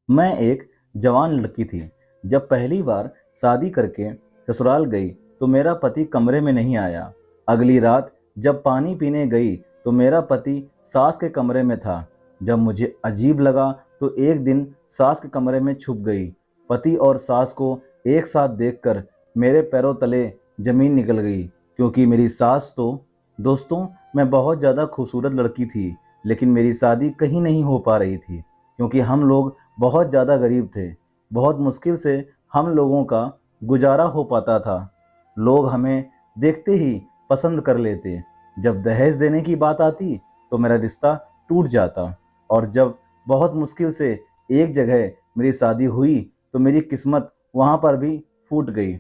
मैं एक जवान लड़की थी। जब पहली बार शादी करके ससुराल गई तो मेरा पति कमरे में नहीं आया। अगली रात जब पानी पीने गई तो मेरा पति सास के कमरे में था। जब मुझे अजीब लगा तो एक दिन सास के कमरे में छुप गई। पति और सास को एक साथ देखकर मेरे पैरों तले जमीन निकल गई, क्योंकि मेरी सास तो दोस्तों, मैं बहुत ज़्यादा खूबसूरत लड़की थी, लेकिन मेरी शादी कहीं नहीं हो पा रही थी, क्योंकि हम लोग बहुत ज़्यादा गरीब थे। बहुत मुश्किल से हम लोगों का गुजारा हो पाता था। लोग हमें देखते ही पसंद कर लेते। जब दहेज देने की बात आती तो मेरा रिश्ता टूट जाता। और जब बहुत मुश्किल से एक जगह मेरी शादी हुई तो मेरी किस्मत वहाँ पर भी फूट गई।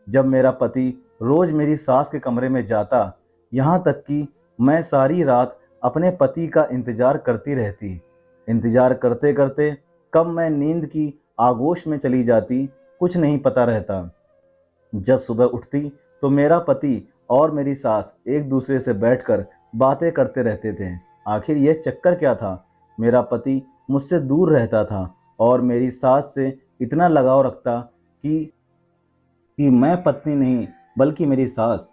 जब मेरा पति रोज़ मेरी सास के कमरे में जाता, यहाँ तक कि मैं सारी रात अपने पति का इंतज़ार करती रहती। इंतज़ार करते करते कब मैं नींद की आगोश में चली जाती, कुछ नहीं पता रहता। जब सुबह उठती तो मेरा पति और मेरी सास एक दूसरे से बैठकर बातें करते रहते थे। आखिर यह चक्कर क्या था? मेरा पति मुझसे दूर रहता था और मेरी सास से इतना लगाव रखता कि मैं पत्नी नहीं बल्कि मेरी सास।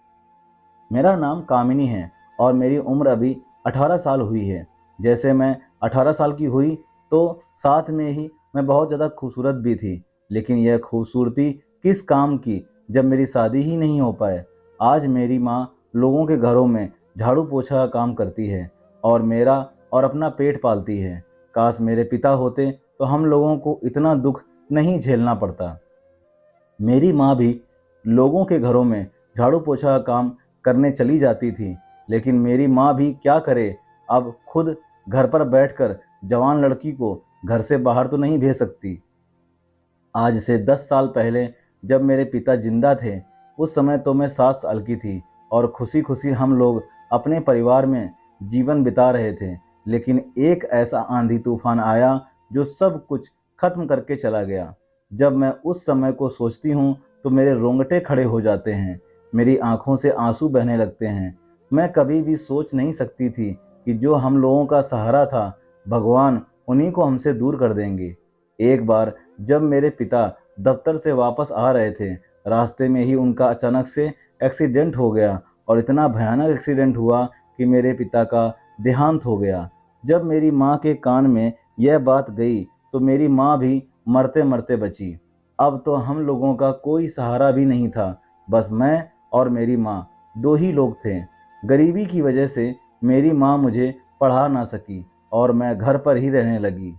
मेरा नाम कामिनी है और मेरी उम्र अभी 18 साल हुई है। जैसे मैं 18 साल की हुई तो साथ में ही मैं बहुत ज़्यादा खूबसूरत भी थी। लेकिन यह खूबसूरती किस काम की जब मेरी शादी ही नहीं हो पाए। आज मेरी माँ लोगों के घरों में झाड़ू पोछा का काम करती है और मेरा और अपना पेट पालती है। काश मेरे पिता होते तो हम लोगों को इतना दुख नहीं झेलना पड़ता। मेरी माँ भी लोगों के घरों में झाड़ू पोछा का काम करने चली जाती थी, लेकिन मेरी माँ भी क्या करे, अब खुद घर पर बैठकर जवान लड़की को घर से बाहर तो नहीं भेज सकती। आज से 10 साल पहले जब मेरे पिता जिंदा थे, उस समय तो मैं 7 साल की थी और खुशी खुशी हम लोग अपने परिवार में जीवन बिता रहे थे। लेकिन एक ऐसा आंधी तूफान आया जो सब कुछ खत्म करके चला गया। जब मैं उस समय को सोचती हूँ तो मेरे रोंगटे खड़े हो जाते हैं, मेरी आंखों से आंसू बहने लगते हैं। मैं कभी भी सोच नहीं सकती थी कि जो हम लोगों का सहारा था, भगवान उन्हीं को हमसे दूर कर देंगे। एक बार जब मेरे पिता दफ्तर से वापस आ रहे थे, रास्ते में ही उनका अचानक से एक्सीडेंट हो गया और इतना भयानक एक्सीडेंट हुआ कि मेरे पिता का देहांत हो गया। जब मेरी माँ के कान में यह बात गई तो मेरी माँ भी मरते मरते बची। अब तो हम लोगों का कोई सहारा भी नहीं था, बस मैं और मेरी माँ दो ही लोग थे। गरीबी की वजह से मेरी माँ मुझे पढ़ा ना सकी और मैं घर पर ही रहने लगी।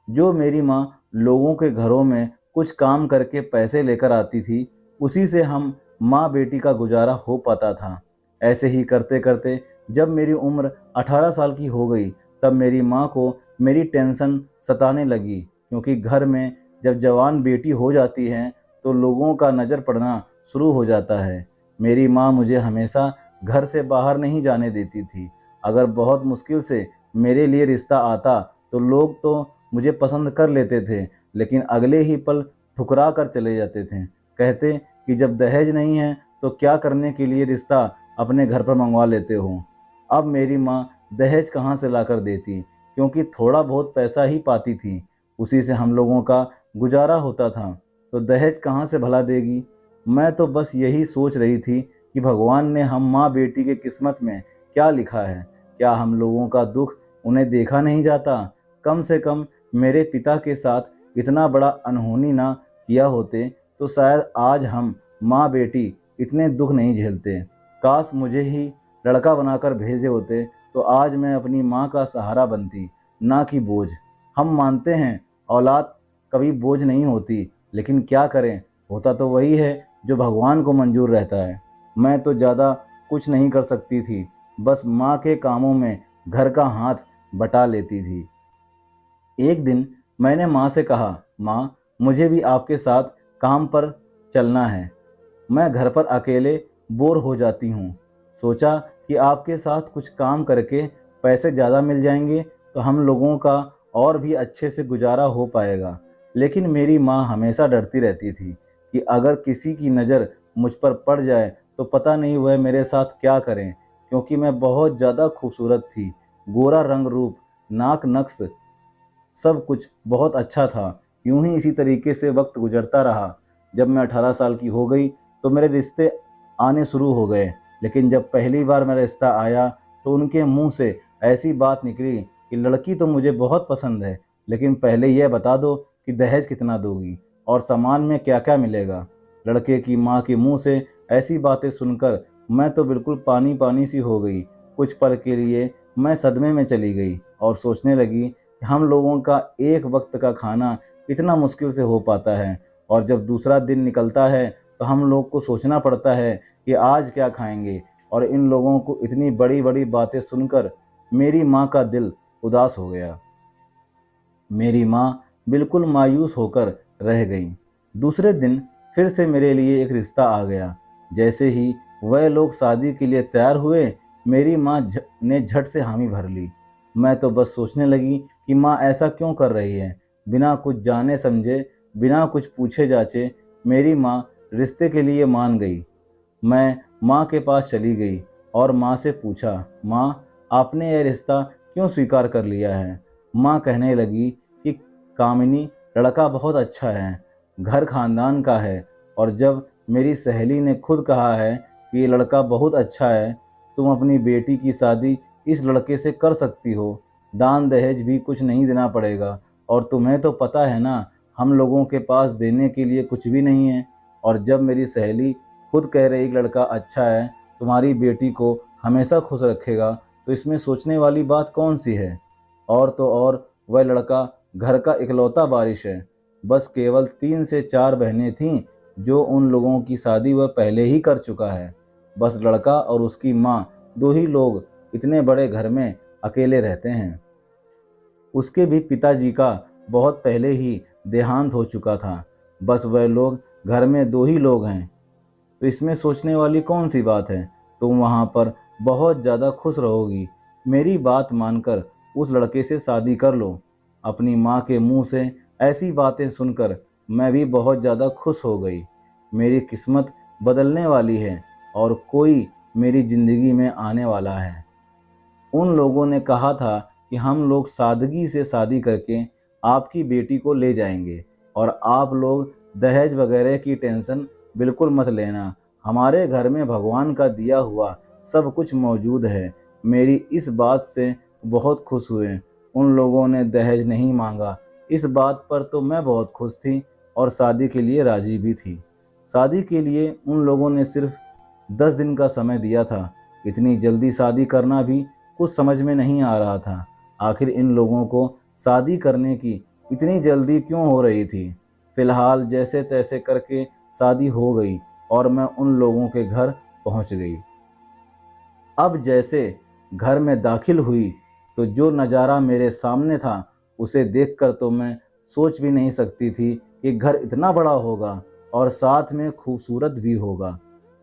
जो मेरी माँ लोगों के घरों में कुछ काम करके पैसे लेकर आती थी, उसी से हम माँ बेटी का गुजारा हो पाता था। ऐसे ही करते करते जब मेरी उम्र 18 साल की हो गई, तब मेरी माँ को मेरी टेंशन सताने लगी, क्योंकि घर में जब जवान बेटी हो जाती है तो लोगों का नज़र पड़ना शुरू हो जाता है। मेरी माँ मुझे हमेशा घर से बाहर नहीं जाने देती थी। अगर बहुत मुश्किल से मेरे लिए रिश्ता आता तो लोग तो मुझे पसंद कर लेते थे, लेकिन अगले ही पल ठुकरा कर चले जाते थे। कहते कि जब दहेज नहीं है तो क्या करने के लिए रिश्ता अपने घर पर मंगवा लेते हो। अब मेरी माँ दहेज कहाँ से लाकर देती, क्योंकि थोड़ा बहुत पैसा ही पाती थी, उसी से हम लोगों का गुजारा होता था, तो दहेज कहाँ से भला देगी। मैं तो बस यही सोच रही थी कि भगवान ने हम माँ बेटी के किस्मत में क्या लिखा है। क्या हम लोगों का दुख उन्हें देखा नहीं जाता? कम से कम मेरे पिता के साथ इतना बड़ा अनहोनी ना किया होते तो शायद आज हम माँ बेटी इतने दुख नहीं झेलते। काश मुझे ही लड़का बनाकर भेजे होते तो आज मैं अपनी माँ का सहारा बनती, ना कि बोझ। हम मानते हैं औलाद कभी बोझ नहीं होती, लेकिन क्या करें, होता तो वही है जो भगवान को मंजूर रहता है। मैं तो ज़्यादा कुछ नहीं कर सकती थी, बस माँ के कामों में घर का हाथ बटा लेती थी। एक दिन मैंने माँ से कहा, माँ, मुझे भी आपके साथ काम पर चलना है। मैं घर पर अकेले बोर हो जाती हूँ। सोचा कि आपके साथ कुछ काम करके पैसे ज़्यादा मिल जाएंगे तो हम लोगों का और भी अच्छे से गुजारा हो पाएगा। लेकिन मेरी माँ हमेशा डरती रहती थी कि अगर किसी की नज़र मुझ पर पड़ जाए तो पता नहीं वह मेरे साथ क्या करें, क्योंकि मैं बहुत ज़्यादा खूबसूरत थी। गोरा रंग रूप, नाक नक्श, सब कुछ बहुत अच्छा था, यूं ही इसी तरीके से वक्त गुजरता रहा। जब मैं 18 साल की हो गई तो मेरे रिश्ते आने शुरू हो गए, लेकिन जब पहली बार मेरा रिश्ता आया तो उनके मुंह से ऐसी बात निकली कि लड़की तो मुझे बहुत पसंद है, लेकिन पहले यह बता दो कि दहेज कितना दोगी और सामान में क्या क्या मिलेगा। लड़के की माँ के मुंह से ऐसी बातें सुनकर मैं तो बिल्कुल पानी पानी सी हो गई। कुछ पल के लिए मैं सदमे में चली गई और सोचने लगी कि हम लोगों का एक वक्त का खाना इतना मुश्किल से हो पाता है, और जब दूसरा दिन निकलता है तो हम लोग को सोचना पड़ता है कि आज क्या खाएंगे। और इन लोगों को इतनी बड़ी बड़ी बातें सुनकर मेरी माँ का दिल उदास हो गया। मेरी माँ बिल्कुल मायूस होकर रह गई। दूसरे दिन फिर से मेरे लिए एक रिश्ता आ गया। जैसे ही वह लोग शादी के लिए तैयार हुए, मेरी माँ ने झट से हामी भर ली। मैं तो बस सोचने लगी कि माँ ऐसा क्यों कर रही है। बिना कुछ जाने समझे, बिना कुछ पूछे जाचे मेरी माँ रिश्ते के लिए मान गई। मैं माँ के पास चली गई और माँ से पूछा, माँ आपने यह रिश्ता क्यों स्वीकार कर लिया है। माँ कहने लगी कि कामिनी, लड़का बहुत अच्छा है, घर खानदान का है, और जब मेरी सहेली ने खुद कहा है कि ये लड़का बहुत अच्छा है, तुम अपनी बेटी की शादी इस लड़के से कर सकती हो। दान दहेज भी कुछ नहीं देना पड़ेगा, और तुम्हें तो पता है ना, हम लोगों के पास देने के लिए कुछ भी नहीं है। और जब मेरी सहेली खुद कह रही लड़का अच्छा है, तुम्हारी बेटी को हमेशा खुश रखेगा, तो इसमें सोचने वाली बात कौन सी है। और तो और वह लड़का घर का इकलौता वारिस है। बस केवल 3 से 4 बहनें थीं जो उन लोगों की शादी वह पहले ही कर चुका है। बस लड़का और उसकी माँ, दो ही लोग इतने बड़े घर में अकेले रहते हैं। उसके भी पिताजी का बहुत पहले ही देहांत हो चुका था। बस वह लोग घर में दो ही लोग हैं, तो इसमें सोचने वाली कौन सी बात है। तुम वहाँ पर बहुत ज़्यादा खुश रहोगी। मेरी बात मानकर उस लड़के से शादी कर लो। अपनी माँ के मुंह से ऐसी बातें सुनकर मैं भी बहुत ज़्यादा खुश हो गई। मेरी किस्मत बदलने वाली है और कोई मेरी ज़िंदगी में आने वाला है। उन लोगों ने कहा था कि हम लोग सादगी से शादी करके आपकी बेटी को ले जाएंगे, और आप लोग दहेज वगैरह की टेंशन बिल्कुल मत लेना। हमारे घर में भगवान का दिया हुआ सब कुछ मौजूद है। मेरी इस बात से बहुत खुश हुए। उन लोगों ने दहेज नहीं मांगा, इस बात पर तो मैं बहुत खुश थी और शादी के लिए राजी भी थी। शादी के लिए उन लोगों ने सिर्फ 10 दिन का समय दिया था। इतनी जल्दी शादी करना भी कुछ समझ में नहीं आ रहा था। आखिर इन लोगों को शादी करने की इतनी जल्दी क्यों हो रही थी। फिलहाल जैसे तैसे करके शादी हो गई और मैं उन लोगों के घर पहुंच गई। अब जैसे घर में दाखिल हुई तो जो नज़ारा मेरे सामने था, उसे देखकर तो मैं सोच भी नहीं सकती थी कि घर इतना बड़ा होगा और साथ में खूबसूरत भी होगा।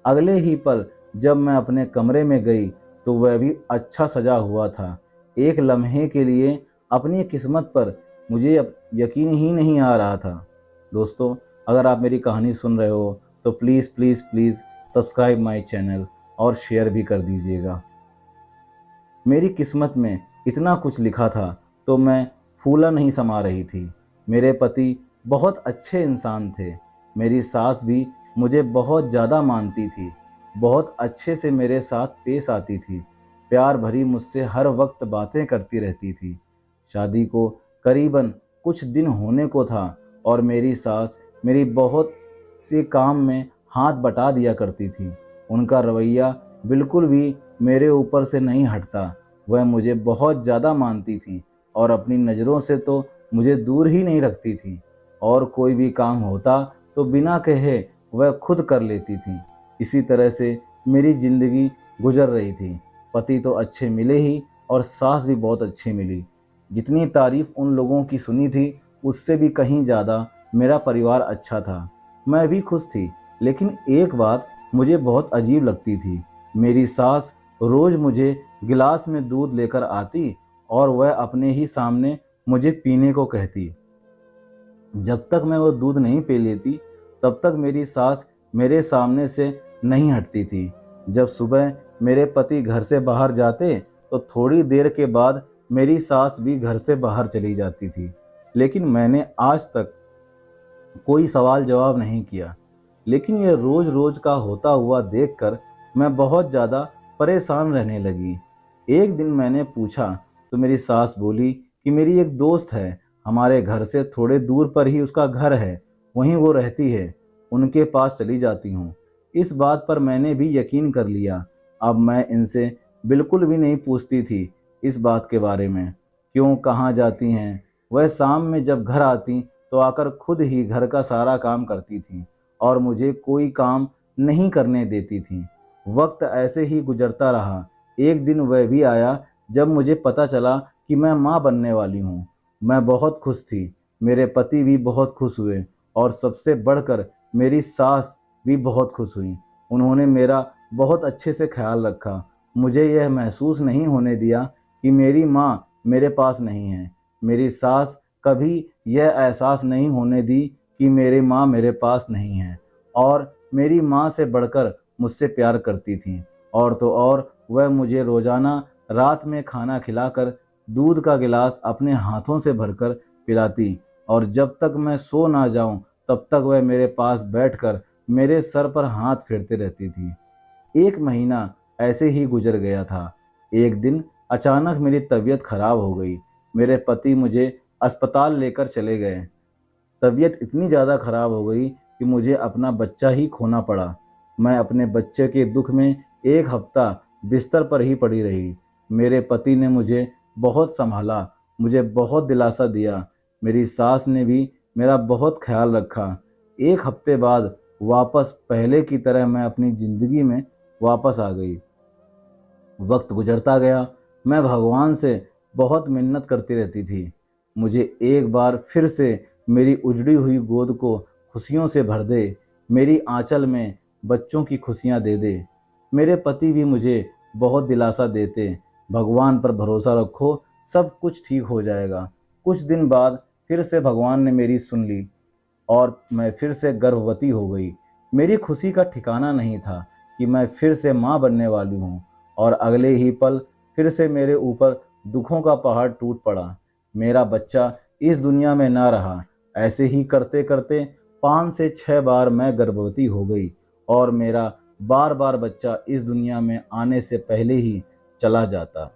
अगले ही पल जब मैं अपने कमरे में गई तो वह भी अच्छा सजा हुआ था। एक लम्हे के लिए अपनी किस्मत पर मुझे अब यकीन ही नहीं आ रहा था। दोस्तों, अगर आप मेरी कहानी सुन रहे हो तो please please please subscribe my channel और शेयर भी कर दीजिएगा। मेरी किस्मत में इतना कुछ लिखा था तो मैं फूला नहीं समा रही थी। मेरे पति बहुत अच्छे इंसान थे। मेरी सास भी मुझे बहुत ज़्यादा मानती थी, बहुत अच्छे से मेरे साथ पेश आती थी, प्यार भरी मुझसे हर वक्त बातें करती रहती थी। शादी को करीबन कुछ दिन होने को था और मेरी सास मेरी बहुत से काम में हाथ बटा दिया करती थी। उनका रवैया बिल्कुल भी मेरे ऊपर से नहीं हटता। वह मुझे बहुत ज़्यादा मानती थी और अपनी नज़रों से तो मुझे दूर ही नहीं रखती थी, और कोई भी काम होता तो बिना कहे वह खुद कर लेती थी। इसी तरह से मेरी ज़िंदगी गुजर रही थी। पति तो अच्छे मिले ही और सास भी बहुत अच्छी मिली। जितनी तारीफ़ उन लोगों की सुनी थी, उससे भी कहीं ज़्यादा मेरा परिवार अच्छा था। मैं भी खुश थी, लेकिन एक बात मुझे बहुत अजीब लगती थी। मेरी सास रोज़ मुझे गिलास में दूध लेकर आती और वह अपने ही सामने मुझे पीने को कहती। जब तक मैं वो दूध नहीं पी लेती, तब तक मेरी सास मेरे सामने से नहीं हटती थी। जब सुबह मेरे पति घर से बाहर जाते तो थोड़ी देर के बाद मेरी सास भी घर से बाहर चली जाती थी। लेकिन मैंने आज तक कोई सवाल जवाब नहीं किया। लेकिन यह रोज रोज का होता हुआ देखकर मैं बहुत ज़्यादा परेशान रहने लगी। एक दिन मैंने पूछा तो मेरी सास बोली कि मेरी एक दोस्त है, हमारे घर से थोड़े दूर पर ही उसका घर है, वहीं वो रहती है, उनके पास चली जाती हूँ। इस बात पर मैंने भी यकीन कर लिया। अब मैं इनसे बिल्कुल भी नहीं पूछती थी इस बात के बारे में, क्यों, कहाँ जाती हैं। वह शाम में जब घर आती तो आकर खुद ही घर का सारा काम करती थी और मुझे कोई काम नहीं करने देती थी। वक्त ऐसे ही गुजरता रहा। एक दिन वह भी आया जब मुझे पता चला कि मैं माँ बनने वाली हूँ। मैं बहुत खुश थी, मेरे पति भी बहुत खुश हुए और सबसे बढ़कर मेरी सास भी बहुत खुश हुई। उन्होंने मेरा बहुत अच्छे से ख्याल रखा। मुझे यह महसूस नहीं होने दिया कि मेरी माँ मेरे पास नहीं है। मेरी सास कभी यह एहसास नहीं होने दी कि मेरी माँ मेरे पास नहीं है और मेरी माँ से बढ़कर मुझसे प्यार करती थी। और तो और वह मुझे रोज़ाना रात में खाना खिलाकर दूध का गिलास अपने हाथों से भरकर पिलाती और जब तक मैं सो ना जाऊं तब तक वह मेरे पास बैठकर मेरे सर पर हाथ फेरते रहती थी। एक महीना ऐसे ही गुजर गया था। एक दिन अचानक मेरी तबीयत खराब हो गई। मेरे पति मुझे अस्पताल लेकर चले गए। तबीयत इतनी ज़्यादा खराब हो गई कि मुझे अपना बच्चा ही खोना पड़ा। मैं अपने बच्चे के दुख में एक हफ्ता बिस्तर पर ही पड़ी रही। मेरे पति ने मुझे बहुत संभाला, मुझे बहुत दिलासा दिया। मेरी सास ने भी मेरा बहुत ख्याल रखा। एक हफ्ते बाद वापस पहले की तरह मैं अपनी ज़िंदगी में वापस आ गई। वक्त गुजरता गया। मैं भगवान से बहुत मिन्नत करती रहती थी, मुझे एक बार फिर से मेरी उजड़ी हुई गोद को खुशियों से भर दे, मेरी आंचल में बच्चों की खुशियां दे दे। मेरे पति भी मुझे बहुत दिलासा देते, भगवान पर भरोसा रखो, सब कुछ ठीक हो जाएगा। कुछ दिन बाद फिर से भगवान ने मेरी सुन ली और मैं फिर से गर्भवती हो गई। मेरी खुशी का ठिकाना नहीं था कि मैं फिर से माँ बनने वाली हूँ और अगले ही पल फिर से मेरे ऊपर दुखों का पहाड़ टूट पड़ा। मेरा बच्चा इस दुनिया में ना रहा। ऐसे ही करते करते 5 से 6 बार मैं गर्भवती हो गई और मेरा बार बार बच्चा इस दुनिया में आने से पहले ही चला जाता।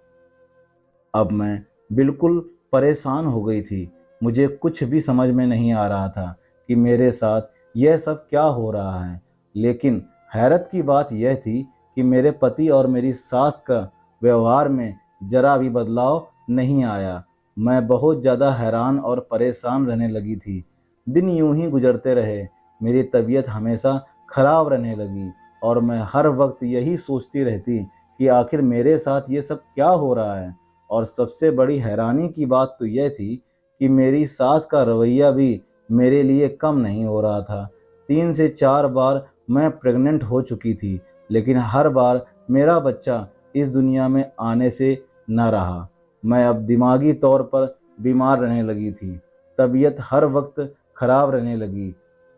अब मैं बिल्कुल परेशान हो गई थी। मुझे कुछ भी समझ में नहीं आ रहा था कि मेरे साथ यह सब क्या हो रहा है। लेकिन हैरत की बात यह थी कि मेरे पति और मेरी सास का व्यवहार में जरा भी बदलाव नहीं आया। मैं बहुत ज़्यादा हैरान और परेशान रहने लगी थी। दिन यूं ही गुजरते रहे। मेरी तबीयत हमेशा खराब रहने लगी और मैं हर वक्त यही सोचती रहती कि आखिर मेरे साथ ये सब क्या हो रहा है। और सबसे बड़ी हैरानी की बात तो यह थी कि मेरी सास का रवैया भी मेरे लिए कम नहीं हो रहा था। 3 से 4 बार मैं प्रेग्नेंट हो चुकी थी, लेकिन हर बार मेरा बच्चा इस दुनिया में आने से न रहा। मैं अब दिमागी तौर पर बीमार रहने लगी थी। तबीयत हर वक्त खराब रहने लगी।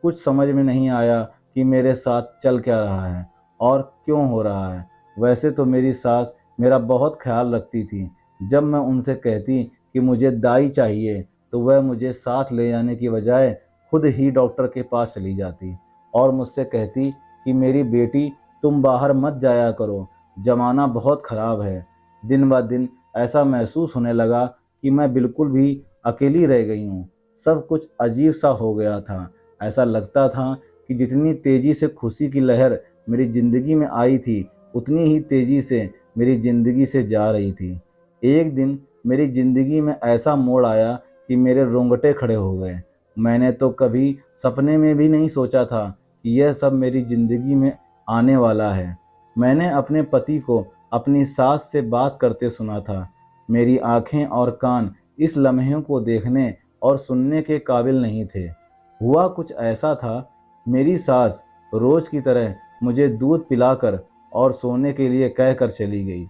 कुछ समझ में नहीं आया कि मेरे साथ चल क्या रहा है और क्यों हो रहा है। वैसे तो मेरी सास मेरा बहुत ख्याल रखती थी। जब मैं उनसे कहती कि मुझे दाई चाहिए तो वह मुझे साथ ले जाने की बजाय खुद ही डॉक्टर के पास चली जाती और मुझसे कहती कि मेरी बेटी, तुम बाहर मत जाया करो, ज़माना बहुत ख़राब है। दिन ब दिन ऐसा महसूस होने लगा कि मैं बिल्कुल भी अकेली रह गई हूँ। सब कुछ अजीब सा हो गया था। ऐसा लगता था कि जितनी तेज़ी से खुशी की लहर मेरी ज़िंदगी में आई थी, उतनी ही तेज़ी से मेरी ज़िंदगी से जा रही थी। एक दिन मेरी ज़िंदगी में ऐसा मोड़ आया कि मेरे रोंगटे खड़े हो गए। मैंने तो कभी सपने में भी नहीं सोचा था कि यह सब मेरी ज़िंदगी में आने वाला है। मैंने अपने पति को अपनी सास से बात करते सुना था। मेरी आंखें और कान इस लम्हे को देखने और सुनने के काबिल नहीं थे। हुआ कुछ ऐसा था, मेरी सास रोज की तरह मुझे दूध पिलाकर और सोने के लिए कहकर चली गई।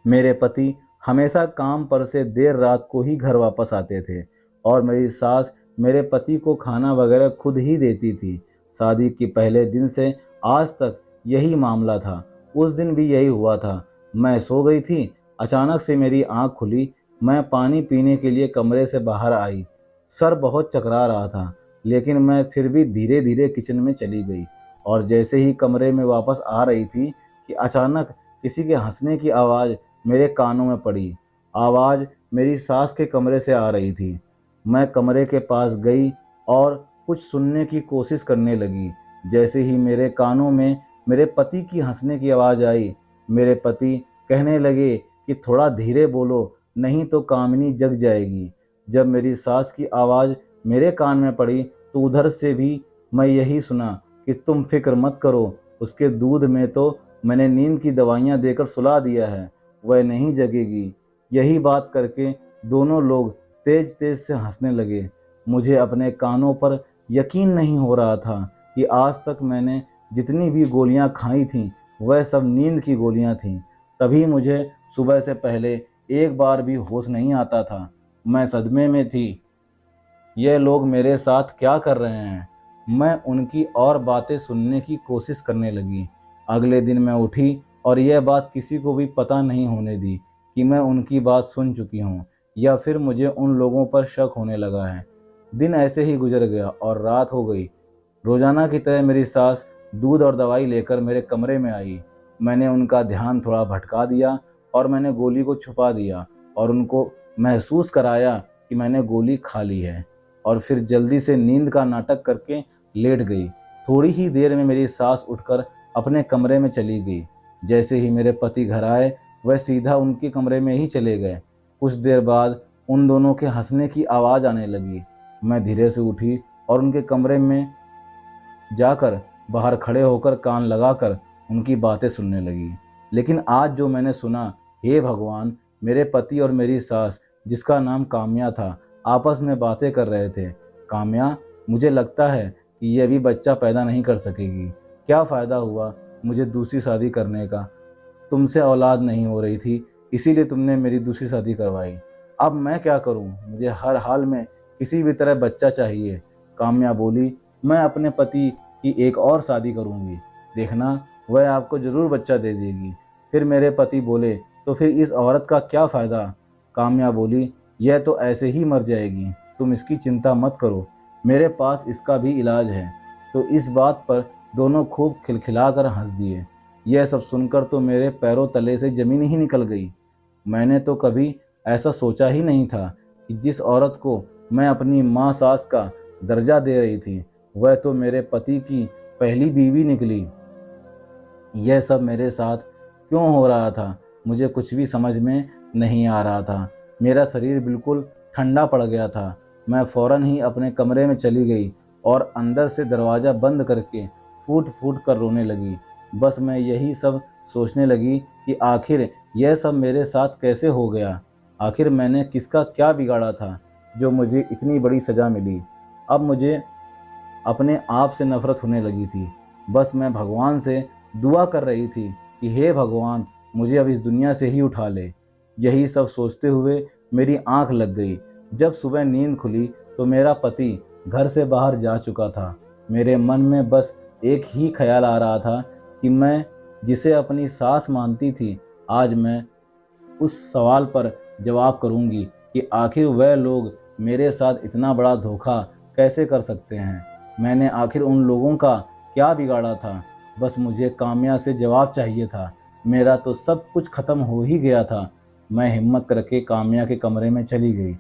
मेरे पति हमेशा काम पर से देर रात को ही घर वापस आते थे और मेरी सास मेरे पति को खाना वगैरह खुद ही देती थी। शादी के पहले दिन से आज तक यही मामला था। उस दिन भी यही हुआ था। मैं सो गई थी, अचानक से मेरी आंख खुली। मैं पानी पीने के लिए कमरे से बाहर आई। सर बहुत चकरा रहा था, लेकिन मैं फिर भी धीरे धीरे किचन में चली गई। और जैसे ही कमरे में वापस आ रही थी कि अचानक किसी के हंसने की आवाज़ मेरे कानों में पड़ी। आवाज़ मेरी सास के कमरे से आ रही थी। मैं कमरे के पास गई और कुछ सुनने की कोशिश करने लगी। जैसे ही मेरे कानों में मेरे पति की हंसने की आवाज़ आई, मेरे पति कहने लगे कि थोड़ा धीरे बोलो, नहीं तो कामिनी जग जाएगी। जब मेरी सास की आवाज़ मेरे कान में पड़ी तो उधर से भी मैं यही सुना कि तुम फिक्र मत करो, उसके दूध में तो मैंने नींद की दवाइयाँ देकर सुला दिया है, वह नहीं जगेगी। यही बात करके दोनों लोग तेज तेज से हंसने लगे। मुझे अपने कानों पर यकीन नहीं हो रहा था कि आज तक मैंने जितनी भी गोलियां खाई थीं वह सब नींद की गोलियां थीं। तभी मुझे सुबह से पहले एक बार भी होश नहीं आता था। मैं सदमे में थी। ये लोग मेरे साथ क्या कर रहे हैं? मैं उनकी और बातें सुनने की कोशिश करने लगी। अगले दिन मैं उठी और यह बात किसी को भी पता नहीं होने दी कि मैं उनकी बात सुन चुकी हूँ या फिर मुझे उन लोगों पर शक होने लगा है। दिन ऐसे ही गुजर गया और रात हो गई। रोजाना की तरह मेरी सास दूध और दवाई लेकर मेरे कमरे में आई। मैंने उनका ध्यान थोड़ा भटका दिया और मैंने गोली को छुपा दिया और उनको महसूस कराया कि मैंने गोली खा ली है, और फिर जल्दी से नींद का नाटक करके लेट गई। थोड़ी ही देर में मेरी सास उठकर अपने कमरे में चली गई। जैसे ही मेरे पति घर आए वह सीधा उनके कमरे में ही चले गए। कुछ देर बाद उन दोनों के हंसने की आवाज़ आने लगी। मैं धीरे से उठी और उनके कमरे में जाकर बाहर खड़े होकर कान लगाकर उनकी बातें सुनने लगी। लेकिन आज जो मैंने सुना, हे भगवान, मेरे पति और मेरी सास, जिसका नाम काम्या था, आपस में बातें कर रहे थे। काम्या, मुझे लगता है कि यह भी बच्चा पैदा नहीं कर सकेगी। क्या फ़ायदा हुआ मुझे दूसरी शादी करने का? तुमसे औलाद नहीं हो रही थी, इसीलिए तुमने मेरी दूसरी शादी करवाई। अब मैं क्या करूं? मुझे हर हाल में किसी भी तरह बच्चा चाहिए। काम्या बोली, मैं अपने पति की एक और शादी करूंगी, देखना वह आपको ज़रूर बच्चा दे देगी। फिर मेरे पति बोले, तो फिर इस औरत का क्या फ़ायदा? काम्या बोली, यह तो ऐसे ही मर जाएगी, तुम इसकी चिंता मत करो, मेरे पास इसका भी इलाज है। तो इस बात पर दोनों खूब खिलखिलाकर हंस दिए। यह सब सुनकर तो मेरे पैरों तले से ज़मीन ही निकल गई। मैंने तो कभी ऐसा सोचा ही नहीं था कि जिस औरत को मैं अपनी माँ सास का दर्जा दे रही थी वह तो मेरे पति की पहली बीवी निकली। यह सब मेरे साथ क्यों हो रहा था, मुझे कुछ भी समझ में नहीं आ रहा था। मेरा शरीर बिल्कुल ठंडा पड़ गया था। मैं फ़ौरन ही अपने कमरे में चली गई और अंदर से दरवाज़ा बंद करके फूट फूट कर रोने लगी। बस मैं यही सब सोचने लगी कि आखिर यह सब मेरे साथ कैसे हो गया। आखिर मैंने किसका क्या बिगाड़ा था जो मुझे इतनी बड़ी सज़ा मिली। अब मुझे अपने आप से नफरत होने लगी थी। बस मैं भगवान से दुआ कर रही थी कि हे भगवान, मुझे अब इस दुनिया से ही उठा ले। यही सब सोचते हुए मेरी आंख लग गई। जब सुबह नींद खुली तो मेरा पति घर से बाहर जा चुका था। मेरे मन में बस एक ही ख्याल आ रहा था कि मैं जिसे अपनी सास मानती थी, आज मैं उस सवाल पर जवाब करूंगी कि आखिर वह लोग मेरे साथ इतना बड़ा धोखा कैसे कर सकते हैं। मैंने आखिर उन लोगों का क्या बिगाड़ा था? बस मुझे काम्या से जवाब चाहिए था। मेरा तो सब कुछ खत्म हो ही गया था। मैं हिम्मत करके काम्या के कमरे में चली गई।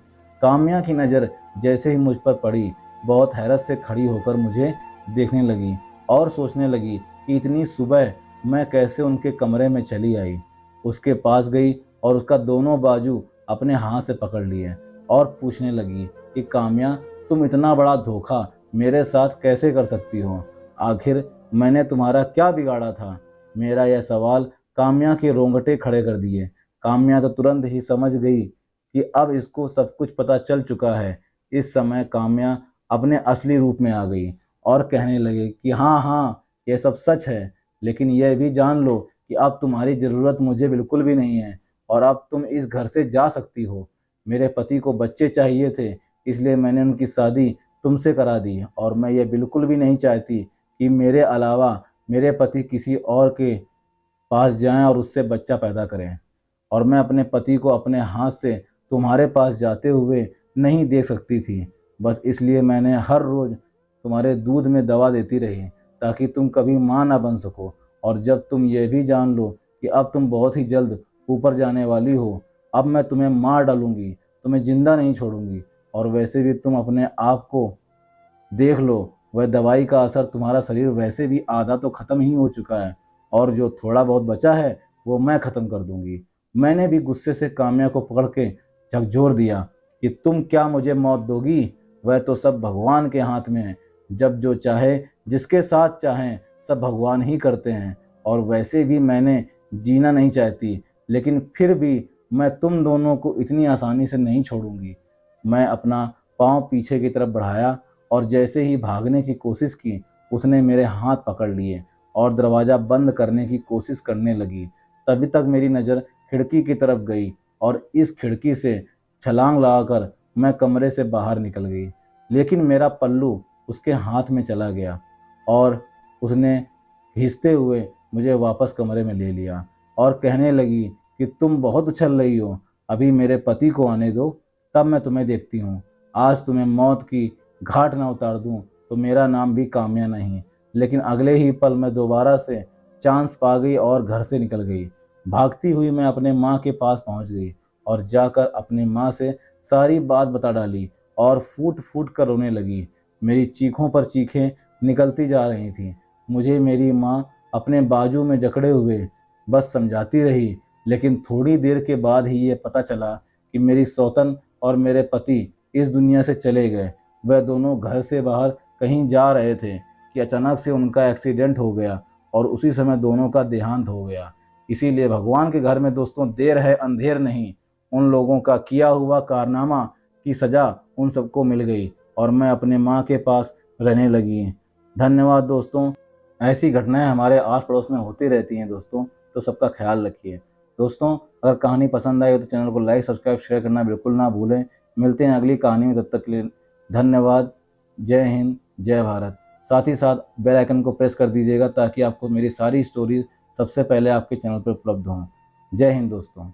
काम्या की नज़र जैसे ही मुझ पर पड़ी, बहुत हैरत से खड़ी होकर मुझे देखने लगी और सोचने लगी कि इतनी सुबह मैं कैसे उनके कमरे में चली आई। उसके पास गई और उसका दोनों बाजू अपने हाथ से पकड़ लिए और पूछने लगी कि काम्या, तुम इतना बड़ा धोखा मेरे साथ कैसे कर सकती हो? आखिर मैंने तुम्हारा क्या बिगाड़ा था? मेरा यह सवाल काम्या के रोंगटे खड़े कर दिए। काम्या तो तुरंत ही समझ गई कि अब इसको सब कुछ पता चल चुका है। इस समय काम्या अपने असली रूप में आ गई और कहने लगे कि हाँ हाँ, यह सब सच है, लेकिन यह भी जान लो कि अब तुम्हारी ज़रूरत मुझे बिल्कुल भी नहीं है और अब तुम इस घर से जा सकती हो। मेरे पति को बच्चे चाहिए थे, इसलिए मैंने उनकी शादी तुमसे करा दी और मैं ये बिल्कुल भी नहीं चाहती कि मेरे अलावा मेरे पति किसी और के पास जाएं और उससे बच्चा पैदा करें। और मैं अपने पति को अपने हाथ से तुम्हारे पास जाते हुए नहीं देख सकती थी। बस इसलिए मैंने हर रोज़ तुम्हारे दूध में दवा देती रही ताकि तुम कभी माँ ना बन सको। और जब तुम ये भी जान लो कि अब तुम बहुत ही जल्द ऊपर जाने वाली हो, अब मैं तुम्हें मार डालूंगी, तुम्हें जिंदा नहीं छोड़ूंगी। और वैसे भी तुम अपने आप को देख लो, वह दवाई का असर तुम्हारा शरीर वैसे भी आधा तो खत्म ही हो चुका है, और जो थोड़ा बहुत बचा है वो मैं खत्म कर दूंगी। मैंने भी गुस्से से काम्या को पकड़ के झकझोर दिया कि तुम क्या मुझे मौत दोगी? वह तो सब भगवान के हाथ में है। जब जो चाहे, जिसके साथ चाहें, सब भगवान ही करते हैं। और वैसे भी मैंने जीना नहीं चाहती, लेकिन फिर भी मैं तुम दोनों को इतनी आसानी से नहीं छोड़ूंगी। मैं अपना पाँव पीछे की तरफ बढ़ाया और जैसे ही भागने की कोशिश की, उसने मेरे हाथ पकड़ लिए और दरवाज़ा बंद करने की कोशिश करने लगी। तभी तक मेरी नज़र खिड़की की तरफ गई और इस खिड़की से छलांग लगाकर मैं कमरे से बाहर निकल गई। लेकिन मेरा पल्लू उसके हाथ में चला गया और उसने खींचते हुए मुझे वापस कमरे में ले लिया और कहने लगी कि तुम बहुत उछल रही हो, अभी मेरे पति को आने दो, तब मैं तुम्हें देखती हूँ। आज तुम्हें मौत की घाट ना उतार दूं तो मेरा नाम भी काम्या नहीं। लेकिन अगले ही पल मैं दोबारा से चांस पा गई और घर से निकल गई। भागती हुई मैं अपने माँ के पास पहुँच गई और जाकर अपनी माँ से सारी बात बता डाली और फूट फूट कर रोने लगी। मेरी चीखों पर चीखें निकलती जा रही थीं। मुझे मेरी माँ अपने बाजू में जकड़े हुए बस समझाती रही, लेकिन थोड़ी देर के बाद ही ये पता चला कि मेरी सौतन और मेरे पति इस दुनिया से चले गए। वह दोनों घर से बाहर कहीं जा रहे थे कि अचानक से उनका एक्सीडेंट हो गया और उसी समय दोनों का देहांत हो गया। इसीलिए भगवान के घर में दोस्तों देर है अंधेर नहीं। उन लोगों का किया हुआ कारनामा की सजा उन सबको मिल गई और मैं अपने माँ के पास रहने लगी। धन्यवाद दोस्तों। ऐसी घटनाएं हमारे आस पड़ोस में होती रहती हैं दोस्तों, तो सबका ख्याल रखिए। दोस्तों, अगर कहानी पसंद आई हो तो चैनल को लाइक, सब्सक्राइब, शेयर करना बिल्कुल ना भूलें। मिलते हैं अगली कहानी में, तब तक के लिए धन्यवाद। जय हिंद, जय भारत। साथ ही साथ बेल आइकन को प्रेस कर दीजिएगा ताकि आपको मेरी सारी स्टोरी सबसे पहले आपके चैनल पर उपलब्ध हों। जय हिंद दोस्तों।